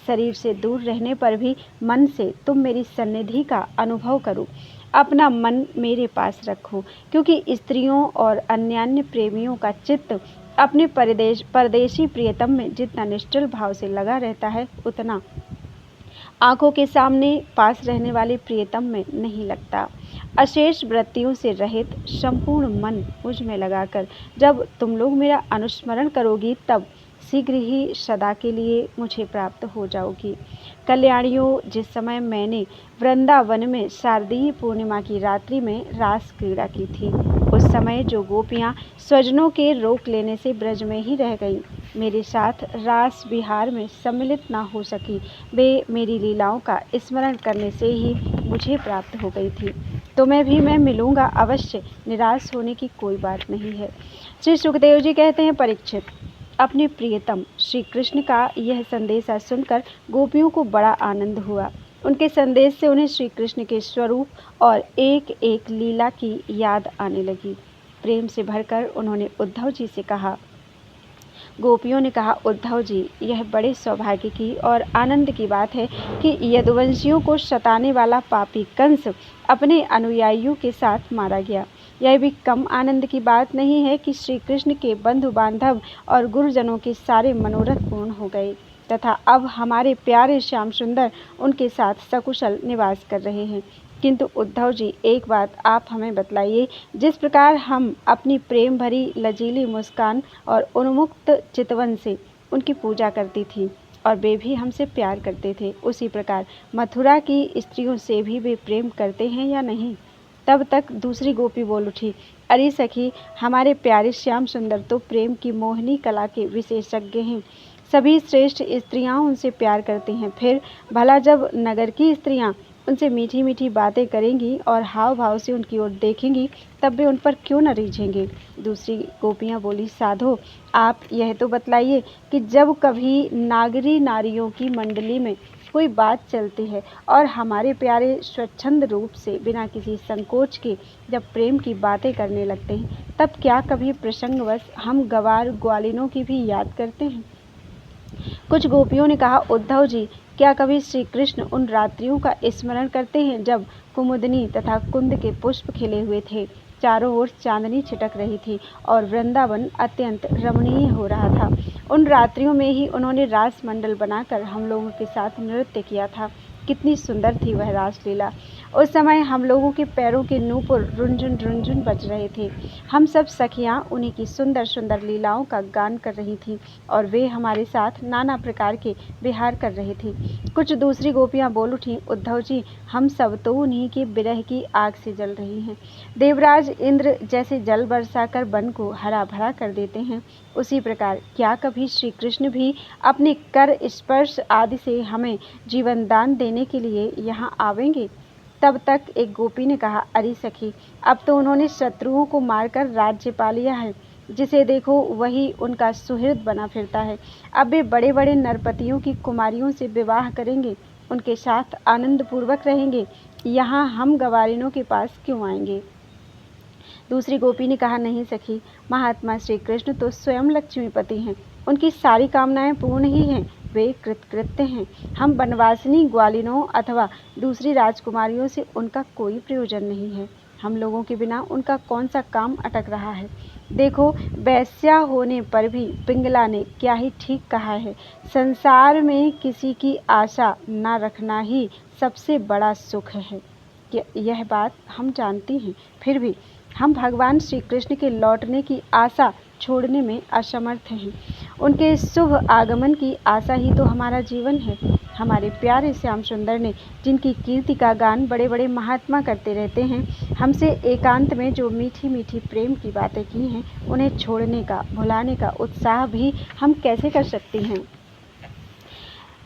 शरीर से दूर रहने पर भी मन से तुम मेरी सन्निधि का अनुभव करो। अपना मन मेरे पास रखो, क्योंकि स्त्रियों और अन्यान्य प्रेमियों का चित्त अपने परदेशी प्रियतम में जितना निश्चल भाव से लगा रहता है, उतना आंखों के सामने पास रहने वाले प्रियतम में नहीं लगता। अशेष वृत्तियों से रहित संपूर्ण मन मुझ में लगाकर जब तुम लोग मेरा अनुस्मरण करोगी, तब शीघ्र ही सदा के लिए मुझे प्राप्त हो जाओगी। कल्याणियों, जिस समय मैंने वृंदावन में शारदीय पूर्णिमा की रात्रि में रास क्रीड़ा की थी, उस समय जो गोपियाँ स्वजनों के रोक लेने से ब्रज में ही रह गईं, मेरे साथ रास विहार में सम्मिलित न हो सकी, वे मेरी लीलाओं का स्मरण करने से ही मुझे प्राप्त हो गई थी। तुम्हें भी मैं मिलूँगा अवश्य, निराश होने की कोई बात नहीं है। श्री सुखदेव जी कहते हैं, परीक्षित, अपने प्रियतम श्री कृष्ण का यह संदेशा सुनकर गोपियों को बड़ा आनंद हुआ। उनके संदेश से उन्हें श्री कृष्ण के स्वरूप और एक एक लीला की याद आने लगी। प्रेम से भरकर उन्होंने उद्धव जी से कहा, गोपियों ने कहा, उद्धव जी, यह बड़े सौभाग्य की और आनंद की बात है कि यदुवंशियों को सताने वाला पापी कंस अपने अनुयायियों के साथ मारा गया। यह भी कम आनंद की बात नहीं है कि श्री कृष्ण के बंधु बांधव और गुरुजनों के सारे मनोरथ पूर्ण हो गए तथा अब हमारे प्यारे श्याम सुंदर उनके साथ सकुशल निवास कर रहे हैं। किंतु उद्धव जी, एक बात आप हमें बतलाइए, जिस प्रकार हम अपनी प्रेम भरी लजीली मुस्कान और उन्मुक्त चितवन से उनकी पूजा करती थी और वे भी हमसे प्यार करते थे, उसी प्रकार मथुरा की स्त्रियों से भी वे प्रेम करते हैं या नहीं? तब तक दूसरी गोपी बोल उठी, अरे सखी, हमारे प्यारे श्याम सुंदर तो प्रेम की मोहिनी कला के विशेषज्ञ हैं। सभी श्रेष्ठ स्त्रियां उनसे प्यार करती हैं। फिर भला जब नगर की स्त्रियां उनसे मीठी मीठी बातें करेंगी और हाव भाव से उनकी ओर देखेंगी, तब वे उन पर क्यों न रीझेंगे? दूसरी गोपियां बोली, साधो, आप यह तो बतलाइए कि जब कभी नागरी नारियों की मंडली में कोई बात चलती है और हमारे प्यारे स्वच्छंद रूप से बिना किसी संकोच के जब प्रेम की बातें करने लगते हैं, तब क्या कभी प्रसंगवश हम गवार ग्वालिनों की भी याद करते हैं? कुछ गोपियों ने कहा, उद्धव जी, क्या कभी श्री कृष्ण उन रात्रियों का स्मरण करते हैं जब कुमुदनी तथा कुंद के पुष्प खिले हुए थे, चारों ओर चांदनी छिटक रही थी और वृंदावन अत्यंत रमणीय हो रहा था? उन रात्रियों में ही उन्होंने रास मंडल बनाकर हम लोगों के साथ नृत्य किया था। कितनी सुंदर थी वह रासलीला। उस समय हम लोगों के पैरों के नूपुर रुंझुन रुंझुन बज रहे थे। हम सब सखियां उन्हीं की सुंदर सुंदर लीलाओं का गान कर रही थीं और वे हमारे साथ नाना प्रकार के विहार कर रही थीं। कुछ दूसरी गोपियां बोल उठीं, उद्धव जी, हम सब तो उन्हीं की विरह की आग से जल रही हैं। देवराज इंद्र जैसे जल बरसाकर वन को हरा भरा कर देते हैं, उसी प्रकार क्या कभी श्री कृष्ण भी अपने कर स्पर्श आदि से हमें जीवन दान देने के लिए यहाँ आवेंगे? तब तक एक गोपी ने कहा, अरे सखी, अब तो उन्होंने शत्रुओं को मारकर राज्य पा लिया है। जिसे देखो वही उनका सुहृद बना फिरता है। अब वे बड़े बड़े नरपतियों की कुमारियों से विवाह करेंगे, उनके साथ आनंद पूर्वक रहेंगे। यहाँ हम गवारिनों के पास क्यों आएंगे? दूसरी गोपी ने कहा, नहीं सखी, महात्मा श्री कृष्ण तो स्वयं लक्ष्मीपति हैं, उनकी सारी कामनाएं पूर्ण ही हैं, वे कृतकृत्य हैं। हम बनवासिनी ग्वालिनों अथवा दूसरी राजकुमारियों से उनका कोई प्रयोजन नहीं है। हम लोगों के बिना उनका कौन सा काम अटक रहा है? देखो, वेश्या होने पर भी पिंगला ने क्या ही ठीक कहा है। संसार में किसी की आशा न रखना ही सबसे बड़ा सुख है। यह बात हम जानती हैं, फिर भी हम भगवान श्री कृष्ण के लौटने की आशा छोड़ने में असमर्थ हैं। उनके शुभ आगमन की आशा ही तो हमारा जीवन है। हमारे प्यारे श्याम सुंदर ने जिनकी कीर्ति का गान बड़े बड़े महात्मा करते रहते हैं, हमसे एकांत में जो मीठी मीठी प्रेम की बातें की हैं, उन्हें छोड़ने का, भुलाने का उत्साह भी हम कैसे कर सकते हैं।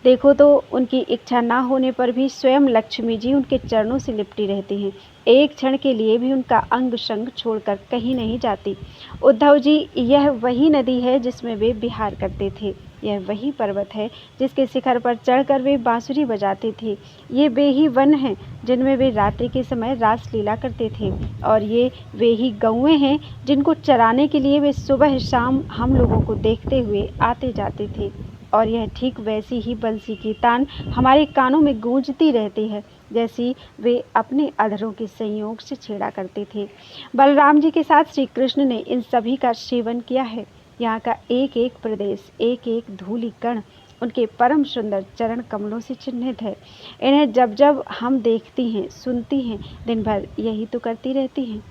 देखो तो उनकी इच्छा ना होने पर भी स्वयं लक्ष्मी जी उनके चरणों से लिपटी रहती हैं। एक क्षण के लिए भी उनका अंग संग छोड़कर कहीं नहीं जाती। उद्धव जी, यह वही नदी है जिसमें वे विहार करते थे। यह वही पर्वत है जिसके शिखर पर चढ़कर वे बांसुरी बजाते थे। ये वे ही वन हैं जिनमें वे रात्रि के समय रास लीला करते थे। और ये वे ही गौएं हैं जिनको चराने के लिए वे सुबह शाम हम लोगों को देखते हुए आते जाते थे। और यह ठीक वैसी ही बंसी की तान हमारे कानों में गूंजती रहती है जैसी वे अपने अधरों के संयोग से छेड़ा करते थे। बलराम जी के साथ श्री कृष्ण ने इन सभी का सेवन किया है। यहाँ का एक एक प्रदेश, एक एक धूलि कण उनके परम सुंदर चरण कमलों से चिन्हित है। इन्हें जब जब हम देखती हैं, सुनती हैं, दिन भर यही तो करती रहती हैं।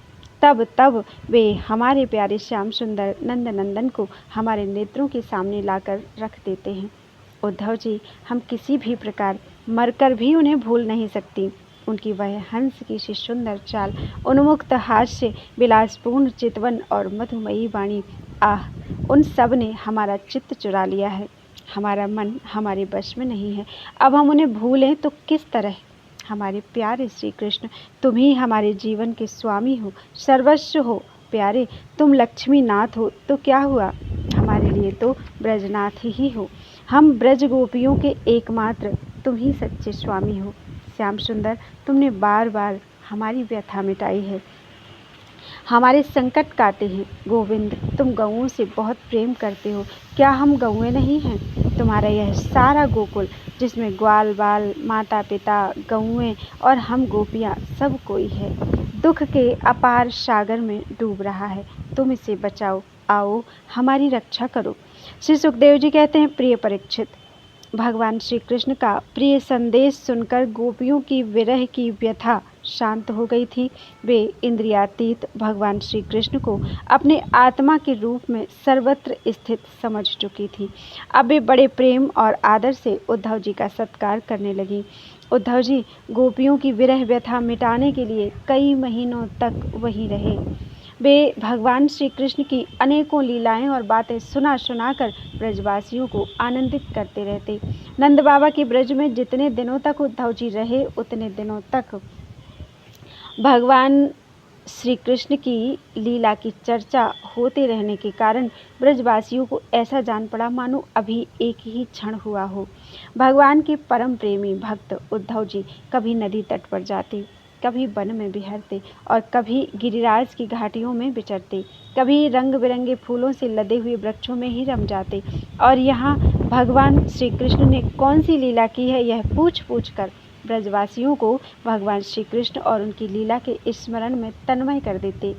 तब तब वे हमारे प्यारे श्याम सुंदर नंद नंदन को हमारे नेत्रों के सामने लाकर रख देते हैं। उद्धव जी, हम किसी भी प्रकार मरकर भी उन्हें भूल नहीं सकती। उनकी वह हंस की सी सुंदर चाल, उन्मुक्त हास्य, विलासपूर्ण चितवन और मधुमयी वाणी, आह, उन सब ने हमारा चित्त चुरा लिया है। हमारा मन हमारे वश में नहीं है। अब हम उन्हें भूलें तो किस तरह। हमारे प्यारे श्री कृष्ण, तुम ही हमारे जीवन के स्वामी हो, सर्वस्व हो। प्यारे, तुम लक्ष्मी नाथ हो तो क्या हुआ, हमारे लिए तो ब्रजनाथ ही हो। हम ब्रज गोपियों के एकमात्र तुम ही सच्चे स्वामी हो। श्याम सुंदर, तुमने बार बार हमारी व्यथा मिटाई है, हमारे संकट काटे हैं। गोविंद, तुम गौओं से बहुत प्रेम करते हो, क्या हम गौएं नहीं हैं। तुम्हारा यह सारा गोकुल जिसमें ग्वाल बाल, माता पिता, गौएं और हम गोपियाँ सब कोई है, दुख के अपार सागर में डूब रहा है। तुम इसे बचाओ, आओ हमारी रक्षा करो। श्री सुखदेव जी कहते हैं, प्रिय परीक्षित, भगवान श्री कृष्ण का प्रिय संदेश सुनकर गोपियों की विरह की व्यथा शांत हो गई थी। वे इंद्रियातीत भगवान श्री कृष्ण को अपने आत्मा के रूप में सर्वत्र स्थित समझ चुकी थी। अब वे बड़े प्रेम और आदर से उद्धव जी का सत्कार करने लगी। उद्धव जी गोपियों की विरह व्यथा मिटाने के लिए कई महीनों तक वहीं रहे। वे भगवान श्री कृष्ण की अनेकों लीलाएं और बातें सुना सुनाकर ब्रजवासियों को आनंदित करते रहते। नंद बाबा के ब्रज में जितने दिनों तक उद्धव जी रहे, उतने दिनों तक भगवान श्री कृष्ण की लीला की चर्चा होते रहने के कारण ब्रजवासियों को ऐसा जान पड़ा मानो अभी एक ही क्षण हुआ हो। भगवान के परम प्रेमी भक्त उद्धव जी कभी नदी तट पर जाते, कभी वन में बिहरते और कभी गिरिराज की घाटियों में विचरते, कभी रंग बिरंगे फूलों से लदे हुए वृक्षों में ही रम जाते। और यहाँ भगवान श्री कृष्ण ने कौन सी लीला की है, यह पूछ पूछ कर ब्रजवासियों को भगवान श्री कृष्ण और उनकी लीला के स्मरण में तन्मय कर देते।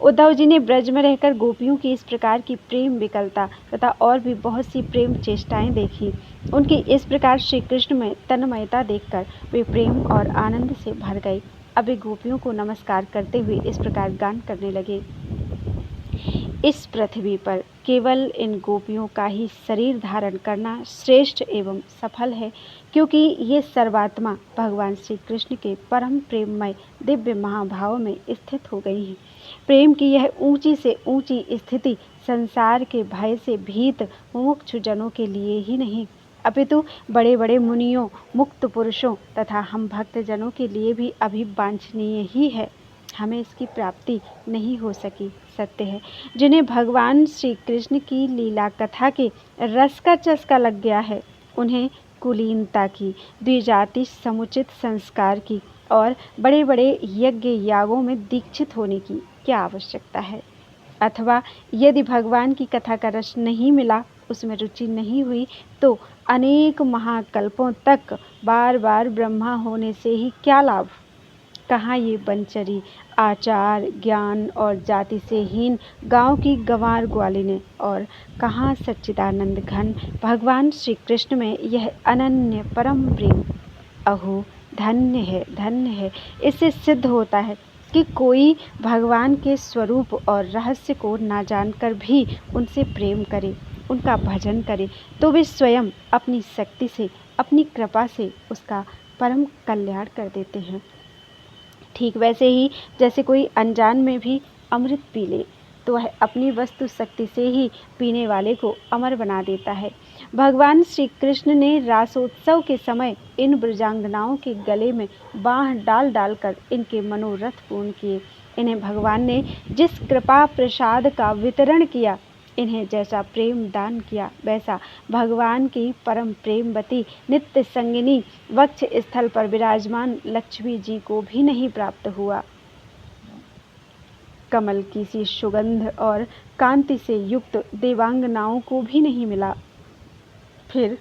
उद्धव जी ने ब्रज में रहकर गोपियों की इस प्रकार की प्रेम विकलता तथा और भी बहुत सी प्रेम चेष्टाएं देखी। उनकी इस प्रकार श्री कृष्ण में तन्मयता देखकर वे प्रेम और आनंद से भर गए। अब वे गोपियों को नमस्कार करते हुए इस प्रकार गान करने लगे, इस पृथ्वी पर केवल इन गोपियों का ही शरीर धारण करना श्रेष्ठ एवं सफल है, क्योंकि ये सर्वात्मा भगवान श्री कृष्ण के परम प्रेममय दिव्य महाभाव में स्थित हो गई हैं। प्रेम की यह ऊंची से ऊंची स्थिति संसार के भय से भीत मुमुक्षु जनों के लिए ही नहीं, अपितु बड़े बड़े मुनियों, मुक्त पुरुषों तथा हम भक्त जनों के लिए भी अभी वांछनीय ही है। हमें इसकी प्राप्ति नहीं हो सकी। सत्य है, जिन्हें भगवान श्री कृष्ण की लीला कथा के रस का चस्का लग गया है, उन्हें कुलीनता की, द्विजाति समुचित संस्कार की और बड़े बड़े यज्ञ यागों में दीक्षित होने की क्या आवश्यकता है। अथवा यदि भगवान की कथा का रस नहीं मिला, उसमें रुचि नहीं हुई, तो अनेक महाकल्पों तक बार बार ब्रह्मा होने से ही क्या लाभ। कहाँ ये बनचरी आचार ज्ञान और जाति से हीन गांव की गंवार ग्वालिने, और कहाँ सच्चिदानंद घन भगवान श्री कृष्ण में यह अनन्य परम प्रेम। अहो धन्य है। इससे सिद्ध होता है कि कोई भगवान के स्वरूप और रहस्य को ना जानकर भी उनसे प्रेम करे, उनका भजन करे, तो वे स्वयं अपनी शक्ति से, अपनी कृपा से उसका परम कल्याण कर देते हैं। ठीक वैसे ही जैसे कोई अनजान में भी अमृत पी ले तो वह अपनी वस्तु शक्ति से ही पीने वाले को अमर बना देता है। भगवान श्री कृष्ण ने रासोत्सव के समय इन ब्रजांगनाओं के गले में बाँह डाल डालकर इनके मनोरथ पूर्ण किए। इन्हें भगवान ने जिस कृपा प्रसाद का वितरण किया, इन्हें जैसा प्रेम दान किया, वैसा भगवान की परम प्रेमवती नित्य संगिनी वक्ष स्थल पर विराजमान लक्ष्मी जी को भी नहीं प्राप्त हुआ। कमल की सी सुगंध और कांति से युक्त देवांगनाओं को भी नहीं मिला। फिर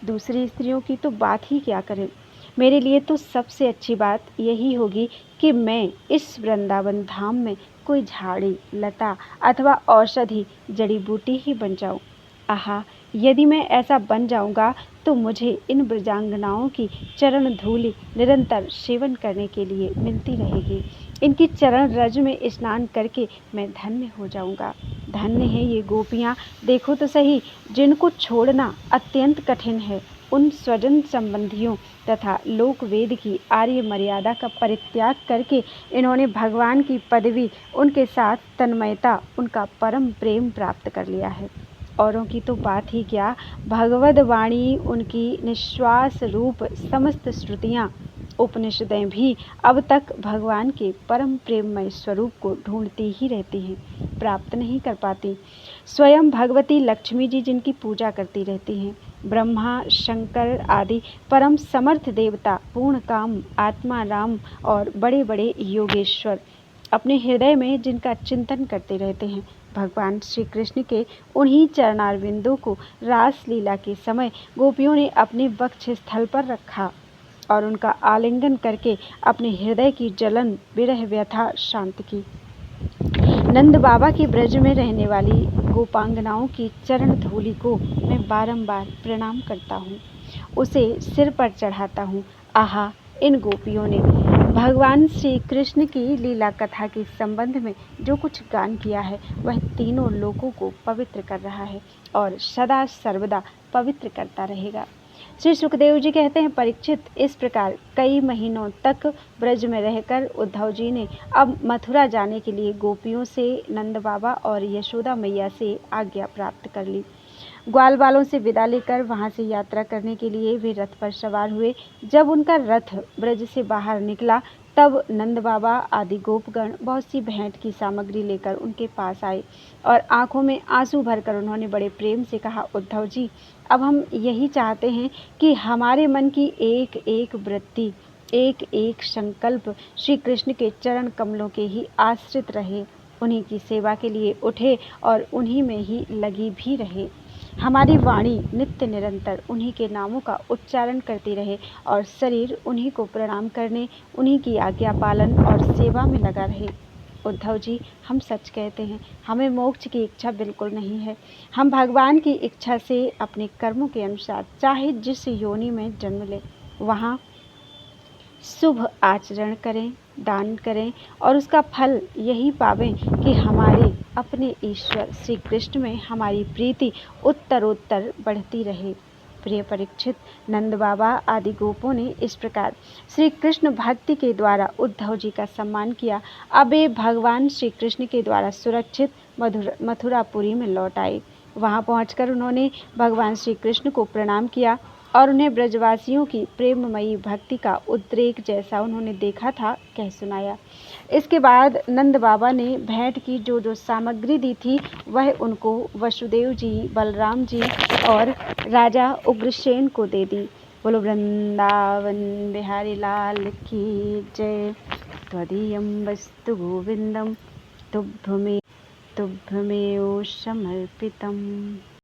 दूसरी स्त्रियों की तो बात ही क्या करें। मेरे लिए तो सबसे अच्छी बात यही होगी कि मैं इस वृंदावन धाम में कोई झाड़ी लता अथवा औषधि जड़ी बूटी ही बन जाऊं। आहा, यदि मैं ऐसा बन जाऊंगा तो मुझे इन ब्रजांगनाओं की चरण धूलि निरंतर सेवन करने के लिए मिलती रहेगी। इनकी चरण रज में स्नान करके मैं धन्य हो जाऊंगा। धन्य है ये गोपियां, देखो तो सही, जिनको छोड़ना अत्यंत कठिन है। उन स्वजन संबंधियों तथा लोक वेद की आर्य मर्यादा का परित्याग करके इन्होंने भगवान की पदवी, उनके साथ तन्मयता, उनका परम प्रेम प्राप्त कर लिया है। औरों की तो बात ही क्या, भगवद वाणी, उनकी निश्वास रूप समस्त श्रुतियाँ, उपनिषदें भी अब तक भगवान के परम प्रेममय स्वरूप को ढूंढती ही रहती हैं, प्राप्त नहीं कर पाती। स्वयं भगवती लक्ष्मी जी जिनकी पूजा करती रहती हैं, ब्रह्मा शंकर आदि परम समर्थ देवता, पूर्ण काम आत्मा राम और बड़े बड़े योगेश्वर अपने हृदय में जिनका चिंतन करते रहते हैं, भगवान श्री कृष्ण के उन्हीं चरणारविंदों को रास लीला के समय गोपियों ने अपने वक्ष स्थल पर रखा और उनका आलिंगन करके अपने हृदय की जलन विरह व्यथा शांत की। नंद बाबा के ब्रज में रहने वाली गोपांगनाओं की चरण धूलि को मैं बारंबार प्रणाम करता हूँ, उसे सिर पर चढ़ाता हूँ। आहा, इन गोपियों ने भगवान श्री कृष्ण की लीला कथा के संबंध में जो कुछ गान किया है वह तीनों लोकों को पवित्र कर रहा है और सदा सर्वदा पवित्र करता रहेगा। श्री सुखदेव जी कहते हैं, परीक्षित, इस प्रकार कई महीनों तक ब्रज में रहकर उद्धव जी ने अब मथुरा जाने के लिए गोपियों से, नंद बाबा और यशोदा मैया से आज्ञा प्राप्त कर ली। ग्वाल बालों से विदा लेकर वहां से यात्रा करने के लिए वे रथ पर सवार हुए। जब उनका रथ ब्रज से बाहर निकला तब नंद बाबा आदि गोपगण बहुत सी भेंट की सामग्री लेकर उनके पास आए और आंखों में आंसू भरकर उन्होंने बड़े प्रेम से कहा, उद्धव जी, अब हम यही चाहते हैं कि हमारे मन की एक एक वृत्ति, एक एक संकल्प श्री कृष्ण के चरण कमलों के ही आश्रित रहे, उन्हीं की सेवा के लिए उठे और उन्हीं में ही लगी भी रहे। हमारी वाणी नित्य निरंतर उन्हीं के नामों का उच्चारण करती रहे और शरीर उन्हीं को प्रणाम करने, उन्हीं की आज्ञा पालन और सेवा में लगा रहे। उद्धव जी, हम सच कहते हैं, हमें मोक्ष की इच्छा बिल्कुल नहीं है। हम भगवान की इच्छा से अपने कर्मों के अनुसार चाहे जिस योनि में जन्म ले वहाँ शुभ आचरण करें, दान करें और उसका फल यही पावें कि हमारे अपने ईश्वर श्री कृष्ण में हमारी प्रीति उत्तरोत्तर बढ़ती रहे। प्रिय परीक्षित, नंद बाबा आदि गोपों ने इस प्रकार श्री कृष्ण भक्ति के द्वारा उद्धव जी का सम्मान किया। अब ये भगवान श्री कृष्ण के द्वारा सुरक्षित मथुरापुरी में लौट आए। वहाँ पहुंचकर उन्होंने भगवान श्री कृष्ण को प्रणाम किया और उन्हें ब्रजवासियों की प्रेममयी भक्ति का उद्रेक जैसा उन्होंने देखा था कह सुनाया। इसके बाद नंद बाबा ने भेंट की जो जो सामग्री दी थी वह उनको वसुदेव जी, बलराम जी और राजा उग्रसेन को दे दी। बोलो वृंदावन बिहारी लाल की जय। त्वदीयं वस्तु गोविंदम तुभ्यमेव समर्पितम्।